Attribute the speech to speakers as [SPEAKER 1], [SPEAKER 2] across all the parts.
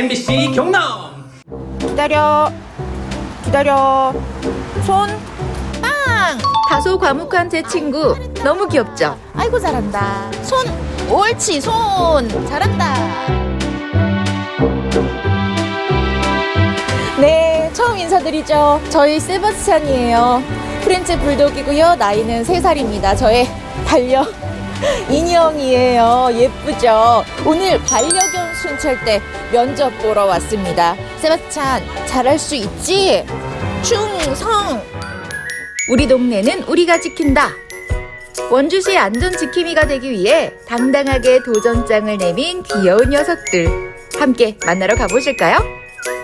[SPEAKER 1] MBC 경남.
[SPEAKER 2] 기다려 손 빵.
[SPEAKER 3] 다소 과묵한 제 친구 너무 귀엽죠?
[SPEAKER 2] 아이고 잘한다. 손 옳지 손 잘한다. 네, 처음 인사드리죠. 저희 세바스찬이에요. 프렌치 불독이고요. 나이는 3살입니다. 저의 반려 인형이에요. 예쁘죠? 오늘 반려견 순찰대 면접 보러 왔습니다. 세바스찬 잘할 수 있지? 충성!
[SPEAKER 3] 우리 동네는 우리가 지킨다. 원주시 안전지킴이가 되기 위해 당당하게 도전장을 내민 귀여운 녀석들. 함께 만나러 가보실까요?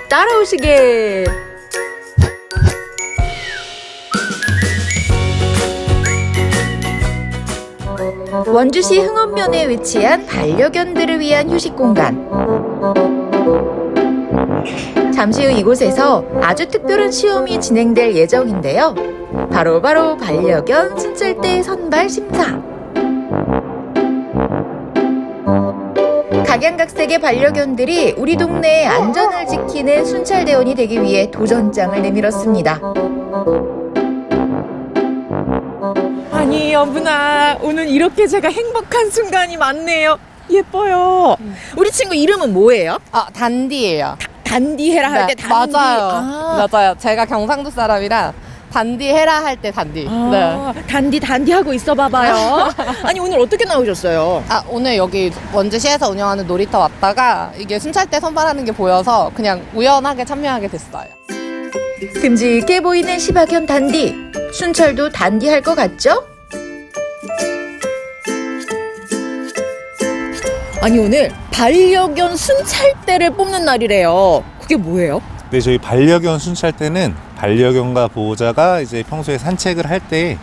[SPEAKER 3] 따라오시게. 원주시 흥원면에 위치한 반려견들을 위한 휴식 공간. 잠시 후 이곳에서 아주 특별한 시험이 진행될 예정인데요. 바로 반려견 순찰대 선발 심사. 각양각색의 반려견들이 우리 동네의 안전을 지키는 순찰대원이 되기 위해 도전장을 내밀었습니다.
[SPEAKER 2] 아니 여분아, 오늘 이렇게 제가 행복한 순간이 많네요. 예뻐요. 우리 친구 이름은 뭐예요?
[SPEAKER 4] 단디예요.
[SPEAKER 2] 단디 해라 할 때
[SPEAKER 4] 네,
[SPEAKER 2] 단디.
[SPEAKER 4] 맞아요. 맞아요. 제가 경상도 사람이라 단디 해라 할 때 단디. 네.
[SPEAKER 2] 단디 하고 있어 봐봐요. 아니 오늘 어떻게 나오셨어요?
[SPEAKER 4] 오늘 여기 원주시에서 운영하는 놀이터 왔다가 이게 순찰대 선발하는 게 보여서 그냥 우연하게 참여하게 됐어요.
[SPEAKER 3] 듬직해 보이는 시바견 단디. 순찰도 단디 할 것 같죠?
[SPEAKER 2] 아니 오늘 반려견 순찰대를 뽑는 날이래요. 그게 뭐예요?
[SPEAKER 5] 네, 저희 반려견 순찰대는 반려견과 보호자가 이제 평소에 산책을 할 때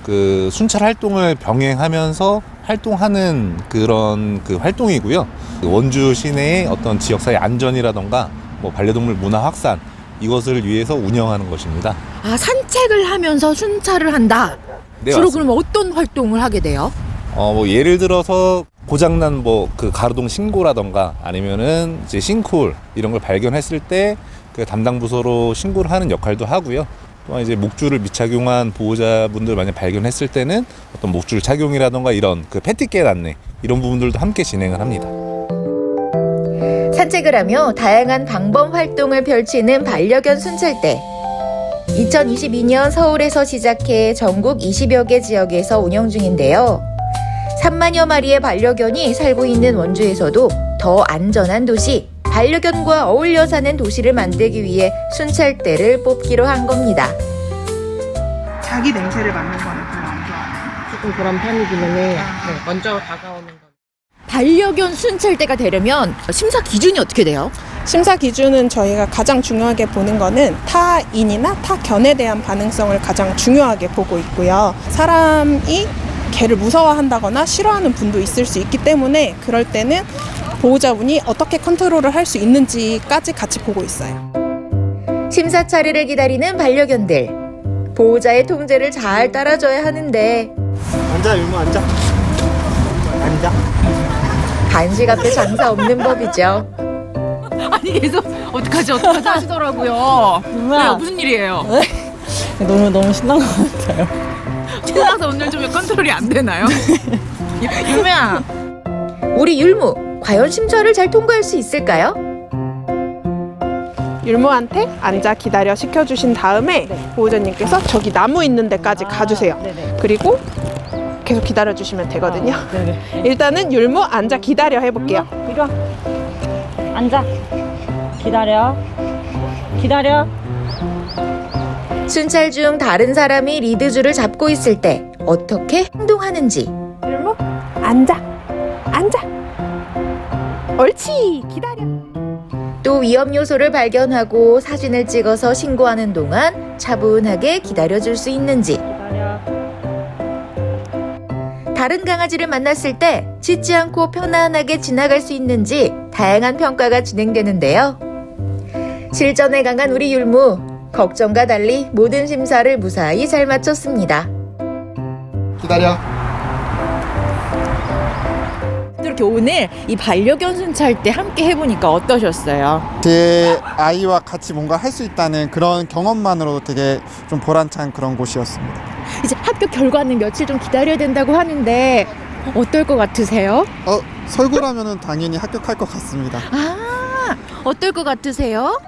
[SPEAKER 5] 그 순찰 활동을 병행하면서 활동하는 그런 그 활동이고요. 원주 시내의 어떤 지역사회 안전이라던가 뭐 반려동물 문화 확산 이것을 위해서 운영하는 것입니다.
[SPEAKER 2] 산책을 하면서 순찰을 한다.
[SPEAKER 5] 네,
[SPEAKER 2] 주로
[SPEAKER 5] 맞습니다.
[SPEAKER 2] 그러면 어떤 활동을 하게 돼요?
[SPEAKER 5] 뭐 예를 들어서 고장난 뭐 그 가로등 신고라던가 아니면은 이제 싱크홀 이런 걸 발견했을 때 그 담당 부서로 신고를 하는 역할도 하고요. 또한 이제 목줄을 미착용한 보호자분들 만약 발견했을 때는 어떤 목줄 착용이라던가 이런 그 패티켓 안내 이런 부분들도 함께 진행을 합니다.
[SPEAKER 3] 산책을 하며 다양한 방범 활동을 펼치는 반려견 순찰대. 2022년 서울에서 시작해 전국 20여 개 지역에서 운영 중인데요. 3만여 마리의 반려견이 살고 있는 원주에서도 더 안전한 도시, 반려견과 어울려 사는 도시를 만들기 위해 순찰대를 뽑기로 한 겁니다.
[SPEAKER 6] 자기 냄새를 맡는 거는 별로 안 좋아해요.
[SPEAKER 4] 조금 그런 편이기는 해요. 먼저 다가오는 건.
[SPEAKER 2] 반려견 순찰대가 되려면 심사 기준이 어떻게 돼요?
[SPEAKER 6] 심사 기준은 저희가 가장 중요하게 보는 거는 타인이나 타견에 대한 반응성을 가장 중요하게 보고 있고요. 사람이 개를 무서워한다거나 싫어하는 분도 있을 수 있기 때문에 그럴 때는 보호자분이 어떻게 컨트롤을 할 수 있는지까지 같이 보고 있어요.
[SPEAKER 3] 심사 차례를 기다리는 반려견들. 보호자의 통제를 잘 따라줘야 하는데
[SPEAKER 7] 앉아, 율무 앉아. 앉아.
[SPEAKER 3] 간식 앞에 장사 없는 법이죠.
[SPEAKER 2] 아니 계속 어떡하지 하시더라고요. 왜요? 무슨 일이에요?
[SPEAKER 8] 너무 신난 것 같아요.
[SPEAKER 2] 신나서 오늘 좀 컨트롤이 안 되나요? 유미야,
[SPEAKER 3] 우리 율무, 과연 심사를 잘 통과할 수 있을까요?
[SPEAKER 6] 율무한테 앉아 기다려 시켜주신 다음에 보호자님께서 저기 나무 있는 데까지 가주세요. 그리고 계속 기다려주시면 되거든요. 일단은 율무 앉아 기다려 해볼게요.
[SPEAKER 8] 이리 와. 앉아. 기다려.
[SPEAKER 3] 순찰 중 다른 사람이 리드줄을 잡고 있을 때 어떻게 행동하는지.
[SPEAKER 6] 율무 앉아. 옳지. 기다려.
[SPEAKER 3] 또 위험 요소를 발견하고 사진을 찍어서 신고하는 동안 차분하게 기다려줄 수 있는지. 다른 강아지를 만났을 때 짖지 않고 편안하게 지나갈 수 있는지 다양한 평가가 진행되는데요. 실전에 강한 우리 율무, 걱정과 달리 모든 심사를 무사히 잘 마쳤습니다.
[SPEAKER 7] 기다려.
[SPEAKER 2] 이렇게 오늘 이 반려견 순찰대 함께 해보니까 어떠셨어요?
[SPEAKER 1] 제 아이와 같이 뭔가 할 수 있다는 그런 경험만으로도 되게 좀 보람찬 그런 곳이었습니다.
[SPEAKER 2] 이제 합격 결과는 며칠 좀 기다려야 된다고 하는데 어떨 것 같으세요?
[SPEAKER 1] 설구라면은 당연히 합격할 것 같습니다.
[SPEAKER 2] 아, 어떨 것 같으세요?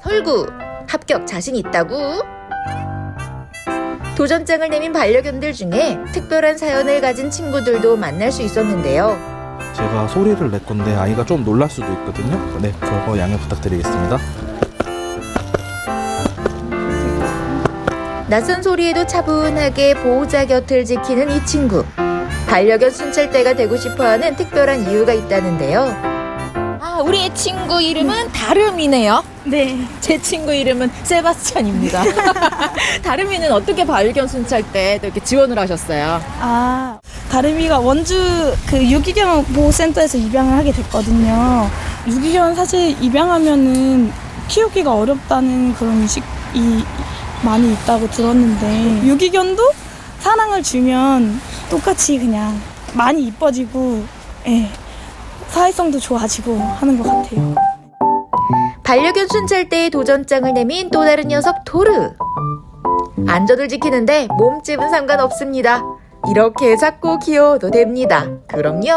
[SPEAKER 3] 설구, 합격 자신 있다고? 도전장을 내민 반려견들 중에 특별한 사연을 가진 친구들도 만날 수 있었는데요.
[SPEAKER 9] 제가 소리를 낼 건데 아이가 좀 놀랄 수도 있거든요. 네, 그거 양해 부탁드리겠습니다.
[SPEAKER 3] 낯선 소리에도 차분하게 보호자 곁을 지키는 이 친구. 반려견 순찰대가 되고 싶어하는 특별한 이유가 있다는데요.
[SPEAKER 2] 아, 우리의 친구 이름은 다름이네요.
[SPEAKER 10] 네.
[SPEAKER 2] 제 친구 이름은 세바스찬입니다. 다름이는 어떻게 반려견 순찰대 이렇게 지원을 하셨어요?
[SPEAKER 10] 아, 다름이가 원주 그 유기견 보호센터에서 입양을 하게 됐거든요. 유기견 사실 입양하면은 키우기가 어렵다는 그런 인식이 많이 있다고 들었는데 유기견도 사랑을 주면 똑같이 그냥 많이 이뻐지고 예, 사회성도 좋아지고 하는 것 같아요.
[SPEAKER 3] 반려견 순찰대에 도전장을 내민 또 다른 녀석 토르. 안전을 지키는데 몸집은 상관없습니다. 이렇게 작고 귀여워도 됩니다. 그럼요.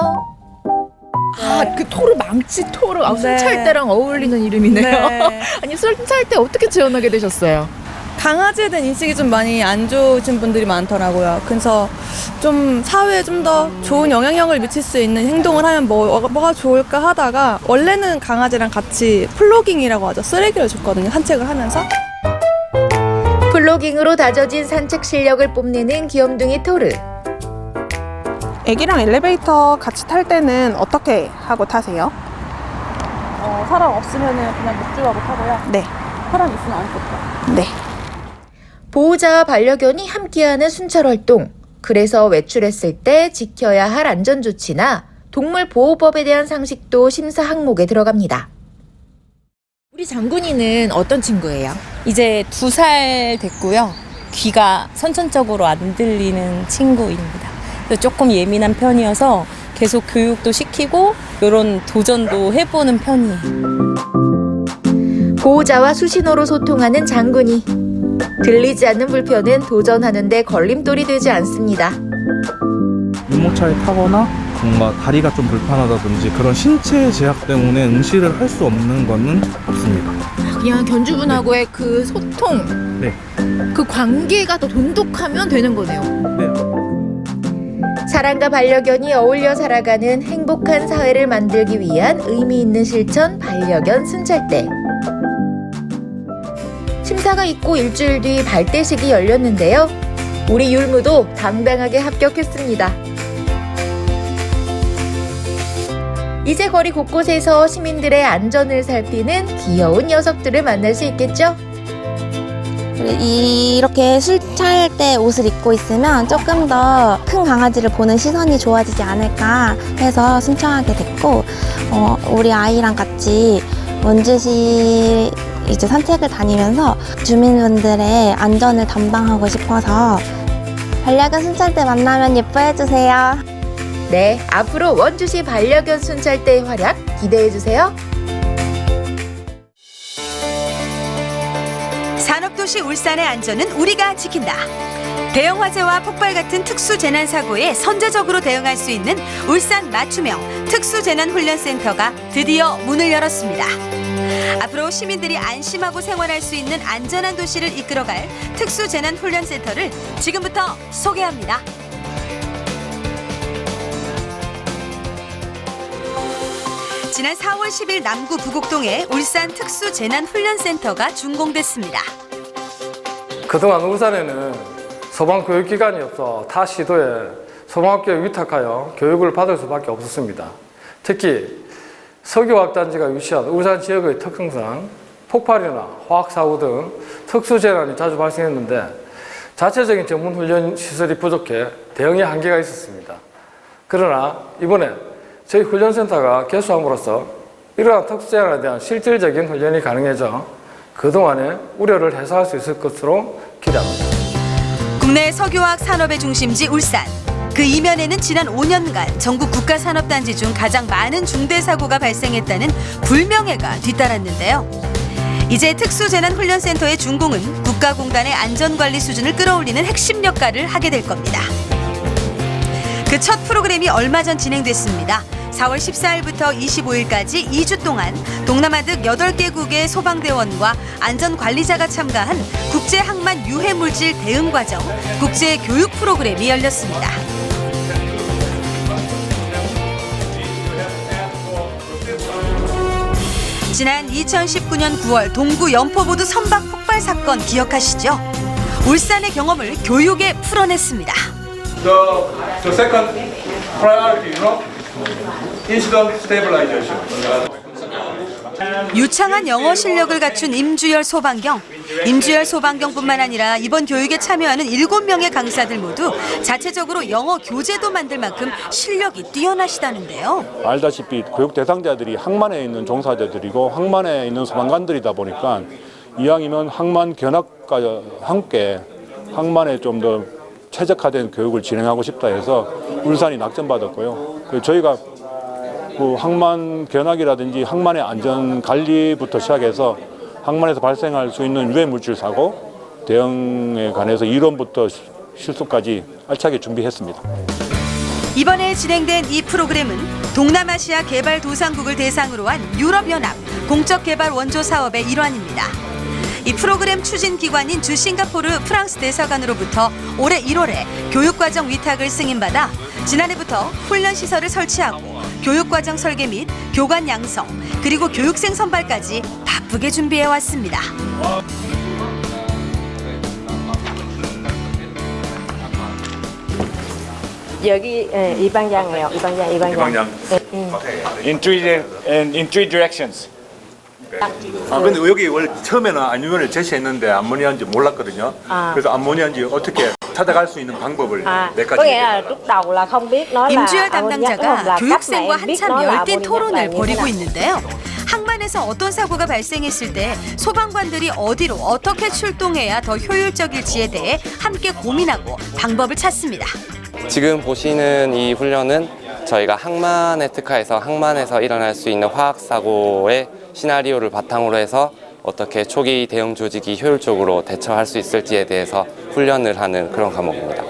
[SPEAKER 2] 아, 그 토르 망치 토르. 아,
[SPEAKER 10] 네.
[SPEAKER 2] 순찰대랑 어울리는 이름이네요.
[SPEAKER 10] 네.
[SPEAKER 2] 아니, 순찰대 어떻게 지원하게 되셨어요?
[SPEAKER 10] 강아지에 대한 인식이 좀 많이 안 좋으신 분들이 많더라고요. 그래서 좀 사회에 좀 더 좋은 영향력을 미칠 수 있는 행동을 하면 뭐가 좋을까 하다가 원래는 강아지랑 같이 플로깅이라고 하죠. 쓰레기를 줬거든요. 산책을 하면서.
[SPEAKER 3] 플로깅으로 다져진 산책 실력을 뽐내는 귀염둥이 토르.
[SPEAKER 6] 애기랑 엘리베이터 같이 탈 때는 어떻게 하고 타세요?
[SPEAKER 10] 사람 없으면은 그냥 목줄하고 타고요.
[SPEAKER 6] 네.
[SPEAKER 10] 사람 있으면 안 좋다.
[SPEAKER 6] 네.
[SPEAKER 3] 보호자와 반려견이 함께하는 순찰 활동. 그래서 외출했을 때 지켜야 할 안전조치나 동물보호법에 대한 상식도 심사 항목에 들어갑니다.
[SPEAKER 2] 우리 장군이는 어떤 친구예요?
[SPEAKER 11] 이제 2살 됐고요. 귀가 선천적으로 안 들리는 친구입니다. 그래서 조금 예민한 편이어서 계속 교육도 시키고 이런 도전도 해보는 편이에요.
[SPEAKER 3] 보호자와 수신호로 소통하는 장군이. 들리지 않는 불편은 도전하는 데 걸림돌이 되지 않습니다.
[SPEAKER 9] 유모차에 타거나 뭔가 다리가 좀 불편하다든지 그런 신체 제약 때문에 응시를 할 수 없는 거는 없습니다.
[SPEAKER 2] 그냥 견주분하고의 그 소통,
[SPEAKER 9] 네.
[SPEAKER 2] 그 관계가 더 돈독하면 되는 거네요.
[SPEAKER 9] 네.
[SPEAKER 3] 사람과 반려견이 어울려 살아가는 행복한 사회를 만들기 위한 의미 있는 실천 반려견 순찰대. 심사가 있고 일주일 뒤 발대식이 열렸는데요. 우리 율무도 당당하게 합격했습니다. 이제 거리 곳곳에서 시민들의 안전을 살피는 귀여운 녀석들을 만날 수 있겠죠?
[SPEAKER 12] 이렇게 순찰대 옷을 입고 있으면 조금 더 큰 강아지를 보는 시선이 좋아지지 않을까 해서 신청하게 됐고, 우리 아이랑 같이 원주시 이제 산책을 다니면서 주민분들의 안전을 담당하고 싶어서 반려견 순찰대 만나면 예뻐해주세요.
[SPEAKER 3] 네, 앞으로 원주시 반려견 순찰대의 활약 기대해주세요.
[SPEAKER 13] 산업도시 울산의 안전은 우리가 지킨다. 대형 화재와 폭발 같은 특수 재난 사고에 선제적으로 대응할 수 있는 울산 맞춤형 특수재난훈련센터가 드디어 문을 열었습니다. 앞으로 시민들이 안심하고 생활할 수 있는 안전한 도시를 이끌어갈 특수재난훈련센터를 지금부터 소개합니다. 지난 4월 10일 남구 부곡동에 울산 특수재난훈련센터가 준공됐습니다.
[SPEAKER 14] 그동안 울산에는 소방교육기관이 없어 타 시도에 소방학교에 위탁하여 교육을 받을 수밖에 없었습니다. 특히 석유화학단지가 위치한 울산 지역의 특성상 폭발이나 화학사고 등 특수재난이 자주 발생했는데 자체적인 전문훈련 시설이 부족해 대응에 한계가 있었습니다. 그러나 이번에 저희 훈련센터가 개소함으로써 이러한 특수재난에 대한 실질적인 훈련이 가능해져 그동안의 우려를 해소할 수 있을 것으로 기대합니다.
[SPEAKER 13] 국내 석유화학 산업의 중심지 울산. 그 이면에는 지난 5년간 전국 국가산업단지 중 가장 많은 중대사고가 발생했다는 불명예가 뒤따랐는데요. 이제 특수재난훈련센터의 준공은 국가공단의 안전관리 수준을 끌어올리는 핵심 역할을 하게 될 겁니다. 그 첫 프로그램이 얼마 전 진행됐습니다. 4월 14일부터 25일까지 2주 동안 동남아 등 8개국의 소방대원과 안전관리자가 참가한 국제항만 유해물질 대응과정 국제교육 프로그램이 열렸습니다. 지난 2019년 9월 동구 연포보드 선박 폭발 사건 기억하시죠? 울산의 경험을 교육에 풀어냈습니다.
[SPEAKER 15] The second priority, incident stabilization.
[SPEAKER 13] 유창한 영어 실력을 갖춘 임주열 소방경. 임주열 소방경뿐만 아니라 이번 교육에 참여하는 7명의 강사들 모두 자체적으로 영어 교재도 만들 만큼 실력이 뛰어나시다는데요.
[SPEAKER 16] 알다시피 교육 대상자들이 항만에 있는 종사자들이고 항만에 있는 소방관들이다 보니까 이왕이면 항만 견학과 함께 항만에 좀 더 최적화된 교육을 진행하고 싶다 해서 울산이 낙점받았고요. 저희가 항만 견학이라든지 항만의 안전 관리부터 시작해서 항만에서 발생할 수 있는 유해물질 사고 대응에 관해서 이론부터 실습까지 알차게 준비했습니다.
[SPEAKER 13] 이번에 진행된 이 프로그램은 동남아시아 개발도상국을 대상으로 한 유럽연합 공적개발 원조 사업의 일환입니다. 이 프로그램 추진기관인 주 싱가포르 프랑스 대사관으로부터 올해 1월에 교육과정 위탁을 승인받아 지난해부터 훈련시설을 설치하고 교육과정 설계 및 교관 양성, 그리고 교육생 선발까지 바쁘게 준비해왔습니다.
[SPEAKER 17] 여기 이방향이에요. 이방향.
[SPEAKER 18] In three directions.
[SPEAKER 15] 근데 여기 원래 처음에는 안유연을 제시했는데 암모니아인지 몰랐거든요. 그래서 암모니아인지 어떻게 찾아갈 수 있는 방법을 몇 가지
[SPEAKER 13] 임주열 담당자가 교육생과 한참 열띤 토론을 벌이고 있는데요. 항만에서 어떤 사고가 발생했을 때 소방관들이 어디로 어떻게 출동해야 더 효율적일지에 대해 함께 고민하고 방법을 찾습니다.
[SPEAKER 19] 지금 보시는 이 훈련은 저희가 항만에 특화해서 항만에서 일어날 수 있는 화학사고의 시나리오를 바탕으로 해서 어떻게 초기 대응 조직이 효율적으로 대처할 수 있을지에 대해서 훈련을 하는 그런 과목입니다.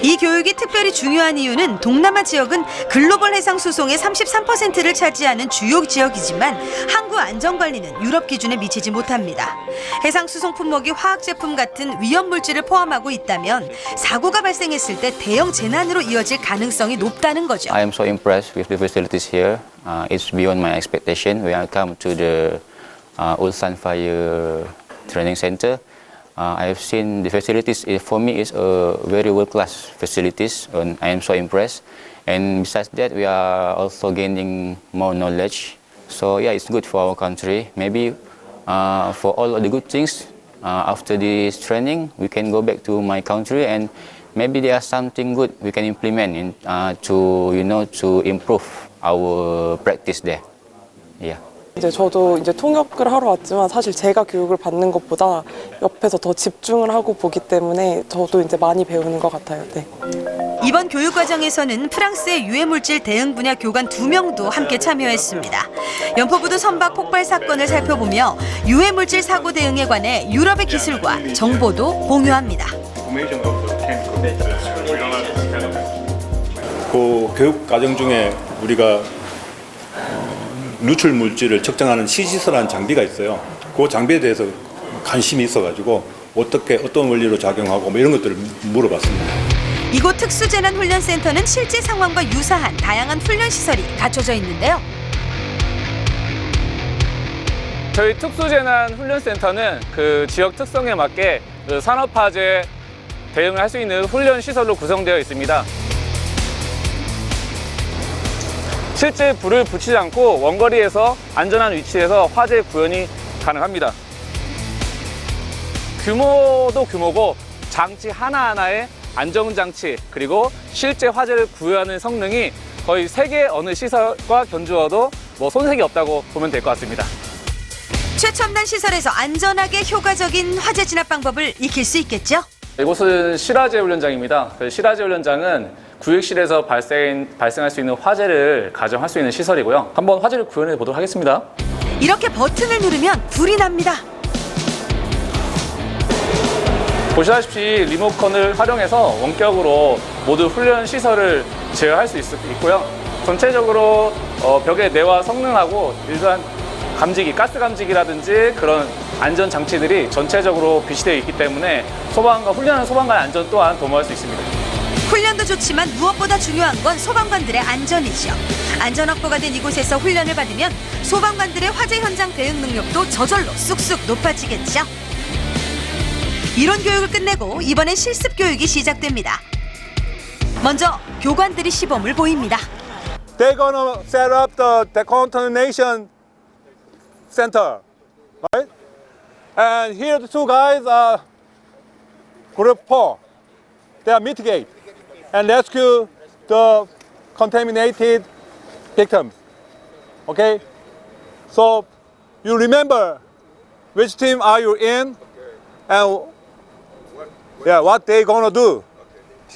[SPEAKER 13] 이 교육이 특별히 중요한 이유는 동남아 지역은 글로벌 해상 수송의 33%를 차지하는 주요 지역이지만 항구 안전관리는 유럽 기준에 미치지 못합니다. 해상 수송 품목이 화학 제품 같은 위험 물질을 포함하고 있다면 사고가 발생했을 때 대형 재난으로 이어질 가능성이 높다는 거죠.
[SPEAKER 20] I am so impressed with the facilities here. It's beyond my expectation. When I come to the Ulsan Fire Training Center, I have seen the facilities. For me, is a very world-class facilities, and I am so impressed. And besides that, we are also gaining more knowledge. So yeah, it's good for our country. Maybe for all of the good things after this training, we can go back to my country, and maybe there are something good we can implement to improve our practice there. Yeah.
[SPEAKER 21] 이제 저도 이제 통역을 하러 왔지만 사실 제가 교육을 받는 것보다 옆에서 더 집중을 하고 보기 때문에 저도 이제 많이 배우는 것 같아요. 네.
[SPEAKER 13] 이번 교육 과정에서는 프랑스의 유해물질 대응 분야 교관 2명도 함께 참여했습니다. 연포부두 선박 폭발 사건을 살펴보며 유해물질 사고 대응에 관해 유럽의 기술과 정보도 공유합니다.
[SPEAKER 16] 그 교육 과정 중에 우리가 누출 물질을 측정하는 시시설한 장비가 있어요. 그 장비에 대해서 관심이 있어가지고 어떤 원리로 작용하고 뭐 이런 것들을 물어봤습니다.
[SPEAKER 13] 이곳 특수재난훈련센터는 실제 상황과 유사한 다양한 훈련시설이 갖춰져 있는데요.
[SPEAKER 22] 저희 특수재난훈련센터는 그 지역 특성에 맞게 그 산업화재 대응을 할 수 있는 훈련시설로 구성되어 있습니다. 실제 불을 붙이지 않고 원거리에서 안전한 위치에서 화재 구현이 가능합니다. 규모도 규모고 장치 하나하나의 안정장치 그리고 실제 화재를 구현하는 성능이 거의 세계 어느 시설과 견주어도 손색이 없다고 보면 될 것 같습니다.
[SPEAKER 13] 최첨단 시설에서 안전하게 효과적인 화재 진압 방법을 익힐 수 있겠죠?
[SPEAKER 22] 이곳은 실화재 훈련장입니다. 실화재 훈련장은 구역실에서 발생할 수 있는 화재를 가정할 수 있는 시설이고요. 한번 화재를 구현해 보도록 하겠습니다.
[SPEAKER 13] 이렇게 버튼을 누르면 불이 납니다.
[SPEAKER 22] 보시다시피 리모컨을 활용해서 원격으로 모두 훈련 시설을 제어할 수 있고요. 전체적으로 벽의 내와 성능하고 일반 감지기, 가스 감지기라든지 그런 안전 장치들이 전체적으로 비치되어 있기 때문에 훈련하는 소방관의 안전 또한 도모할 수 있습니다.
[SPEAKER 13] 훈련도 좋지만 무엇보다 중요한 건 소방관들의 안전이죠. 안전 확보가 된 이곳에서 훈련을 받으면 소방관들의 화재 현장 대응 능력도 저절로 쑥쑥 높아지겠죠. 이론 교육을 끝내고 이번엔 실습 교육이 시작됩니다. 먼저 교관들이 시범을 보입니다.
[SPEAKER 16] They're gonna set up the decontamination center, right? And here the two guys are group 4. They are mitigate and rescue the contaminated victims. Okay? So you remember which team are you in and what they gonna do.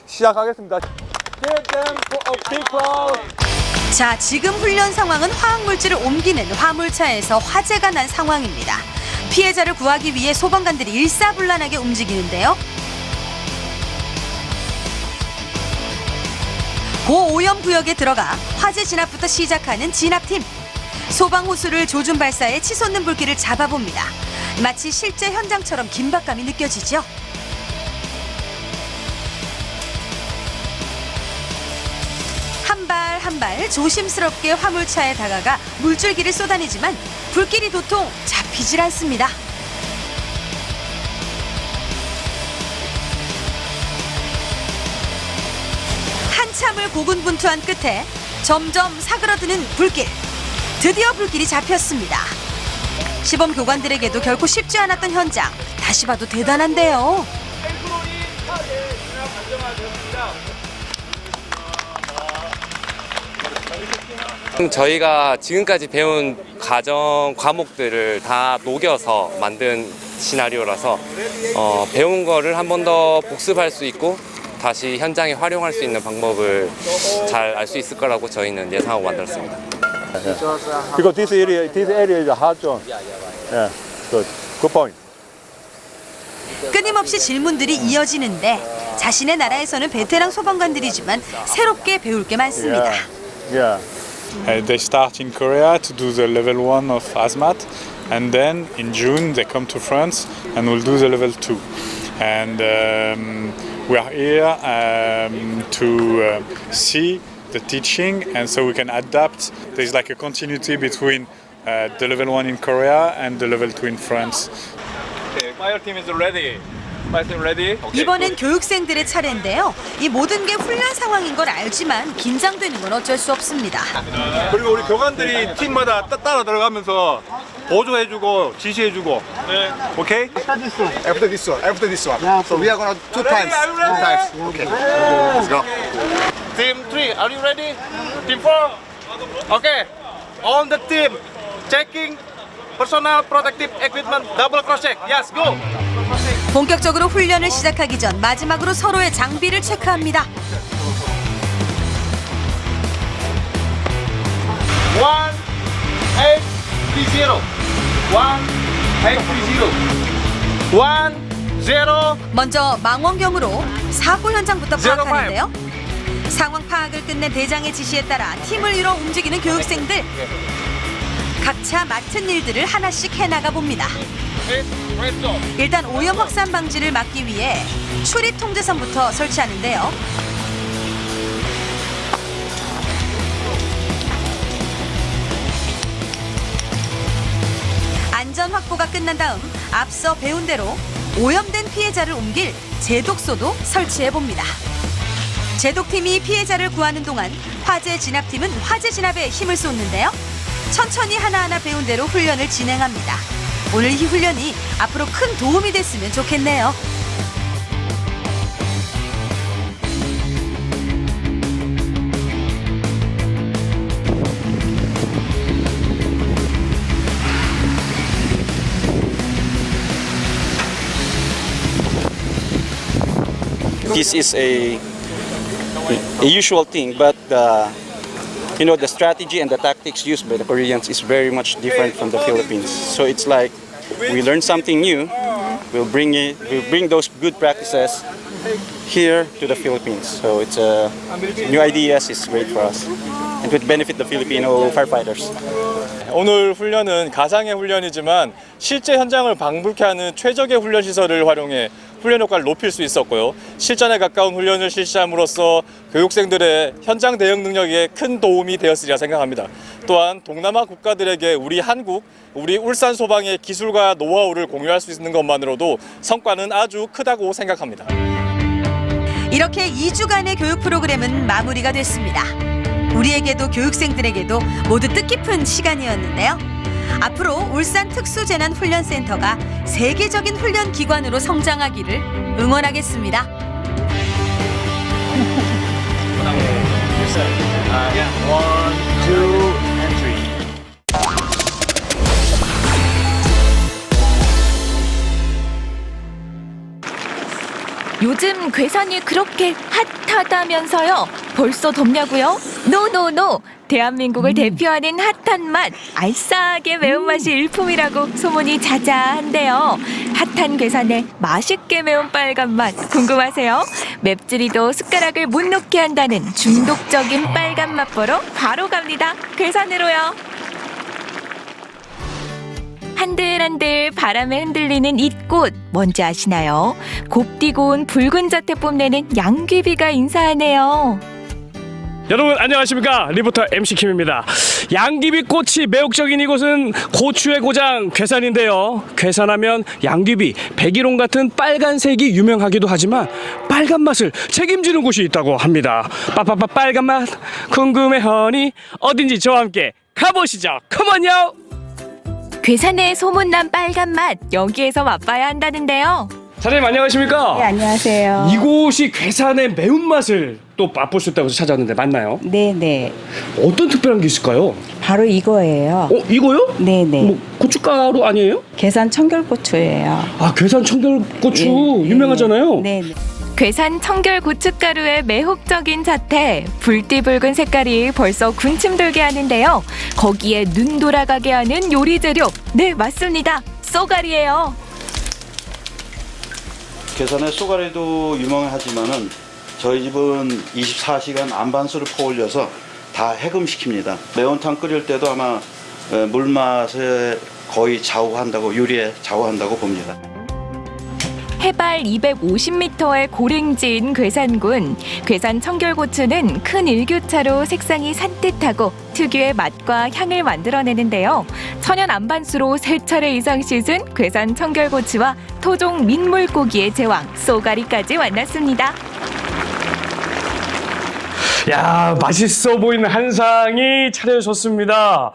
[SPEAKER 16] 시작하겠습니다. Give them a big crowd.
[SPEAKER 13] 자, 지금 훈련 상황은 화학물질을 옮기는 화물차에서 화재가 난 상황입니다. 피해자를 구하기 위해 소방관들이 일사불란하게 움직이는데요. 고오염 구역에 들어가 화재 진압부터 시작하는 진압팀. 소방 호수를 조준 발사해 치솟는 불길을 잡아봅니다. 마치 실제 현장처럼 긴박감이 느껴지죠. 한 발 한 발 조심스럽게 화물차에 다가가 물줄기를 쏟아내지만 불길이 도통 잡히질 않습니다. 한참을 고군분투한 끝에 점점 사그러드는 불길. 드디어 불길이 잡혔습니다. 시범 교관들에게도 결코 쉽지 않았던 현장. 다시 봐도 대단한데요.
[SPEAKER 19] 저희가 지금까지 배운 과목들을 다 녹여서 만든 시나리오라서 배운 거를 한 번 더 복습할 수 있고 다시 현장에 활용할 수 있는 방법을 잘 알 수 있을 거라고 저희는 예상하고 만들었습니다.
[SPEAKER 16] Because this area is a hard zone. Yeah, good point.
[SPEAKER 13] 끊임없이 질문들이 이어지는데 자신의 나라에서는 베테랑 소방관들이지만 새롭게 배울 게 많습니다.
[SPEAKER 16] Yeah.
[SPEAKER 4] They start in Korea to do the level 1 of hazmat, and then in June they come to France and will do the level 2. And we are here to see the teaching, and so we can adapt. There's like a continuity between the level 1 in Korea and the level 2 in France.
[SPEAKER 18] Okay, fire team is ready. Fire team ready. Okay,
[SPEAKER 13] 이번엔 교육생들의 차례인데요. 이 모든 게 훈련 상황인 걸 알지만 긴장되는 건 어쩔 수 없습니다.
[SPEAKER 15] 그리고 우리 교관들이 팀마다 따라 들어가면서 보조해주고 지시해주고. 네. 오케이?
[SPEAKER 5] After this one. So we are gonna two times. Okay. Let's go.
[SPEAKER 18] Team 3, are you ready? Team 4. Okay. On the team, checking personal protective equipment, double cross check. Yes, go.
[SPEAKER 13] 본격적으로 훈련을 시작하기 전 마지막으로 서로의 장비를 체크합니다.
[SPEAKER 18] 1830.
[SPEAKER 13] 먼저 망원경으로 사고 현장부터 파악하는데요. 상황 파악을 끝낸 대장의 지시에 따라 팀을 이뤄 움직이는 교육생들. 각자 맡은 일들을 하나씩 해나가 봅니다. 일단 오염 확산 방지를 막기 위해 출입 통제선부터 설치하는데요. 안전 확보가 끝난 다음 앞서 배운 대로 오염된 피해자를 옮길 제독소도 설치해 봅니다. 제독팀이 피해자를 구하는 동안 화재 진압팀은 화재 진압에 힘을 쏟는데요. 천천히 하나하나 배운 대로 훈련을 진행합니다. 오늘 이 훈련이 앞으로 큰 도움이 됐으면 좋겠네요.
[SPEAKER 18] This is a
[SPEAKER 7] a usual thing, but you know, the strategy and the tactics used by the Koreans is very much different from the Philippines. So it's like we learn something new, we'll bring those good practices here to the Philippines. So it's new ideas is great for us and would benefit the Filipino firefighters.
[SPEAKER 8] 오늘 훈련은 가상의 훈련이지만 실제 현장을 방불케 하는 최적의 훈련 시설을 활용해 훈련 효과를 높일 수 있었고요. 실전에 가까운 훈련을 실시함으로써 교육생들의 현장 대응 능력에 큰 도움이 되었으리라 생각합니다. 또한 동남아 국가들에게 우리 한국, 우리 울산 소방의 기술과 노하우를 공유할 수 있는 것만으로도 성과는 아주 크다고 생각합니다.
[SPEAKER 13] 이렇게 2주간의 교육 프로그램은 마무리가 됐습니다. 우리에게도 교육생들에게도 모두 뜻깊은 시간이었는데요. 앞으로 울산 특수재난훈련센터가 세계적인 훈련 기관으로 성장하기를 응원하겠습니다.
[SPEAKER 3] 요즘 괴산이 그렇게 핫하다면서요? 벌써 덥냐고요? 노노노! 대한민국을 대표하는 핫한 맛, 알싸하게 매운맛이 일품이라고 소문이 자자한데요. 핫한 괴산에 맛있게 매운 빨간 맛 궁금하세요? 맵찔이도 숟가락을 못 놓게 한다는 중독적인 빨간 맛 보러 바로 갑니다. 괴산으로요. 한들한들 바람에 흔들리는 잇꽃 뭔지 아시나요? 곱디고 온 붉은 자태 뽐내는 양귀비가 인사하네요.
[SPEAKER 23] 여러분 안녕하십니까, 리포터 MC 킴입니다. 양귀비 꽃이 매혹적인 이곳은 고추의 고장 괴산인데요. 괴산하면 양귀비, 백일홍 같은 빨간색이 유명하기도 하지만 빨간 맛을 책임지는 곳이 있다고 합니다. 빠빠빠 빨간 맛 궁금해하니 어딘지 저와 함께 가보시죠. 컴온요.
[SPEAKER 3] 괴산의 소문난 빨간 맛 여기에서 맛봐야 한다는데요.
[SPEAKER 23] 사장님 안녕하십니까?
[SPEAKER 24] 네, 안녕하세요.
[SPEAKER 23] 이곳이 괴산의 매운맛을 또 맛볼 수 있다고 해서 찾아왔는데 맞나요?
[SPEAKER 24] 네네.
[SPEAKER 23] 어떤 특별한 게 있을까요?
[SPEAKER 24] 바로 이거예요.
[SPEAKER 23] 이거요?
[SPEAKER 24] 네네.
[SPEAKER 23] 뭐 고춧가루 아니에요?
[SPEAKER 24] 괴산 청결고추예요.
[SPEAKER 23] 아, 괴산 청결고추
[SPEAKER 24] 네,
[SPEAKER 23] 유명하잖아요.
[SPEAKER 24] 네네.
[SPEAKER 3] 괴산 청결 고춧가루의 매혹적인 자태, 불띠붉은 색깔이 벌써 군침 돌게 하는데요. 거기에 눈 돌아가게 하는 요리 재료, 네 맞습니다. 쏘가리예요.
[SPEAKER 25] 괴산의 쏘가리도 유명하지만은 저희 집은 24시간 안반수를 퍼올려서 다 해금시킵니다. 매운탕 끓일 때도 아마 물맛에 거의 좌우한다고, 요리에 좌우한다고 봅니다.
[SPEAKER 3] 해발 250m의 고랭지인 괴산군. 괴산 청결고추는 큰 일교차로 색상이 산뜻하고 특유의 맛과 향을 만들어내는데요. 천연 안반수로 3차례 이상 씻은 괴산 청결고추와 토종 민물고기의 제왕 쏘가리까지 만났습니다.
[SPEAKER 23] 야, 맛있어 보이는 한상이 차려졌습니다.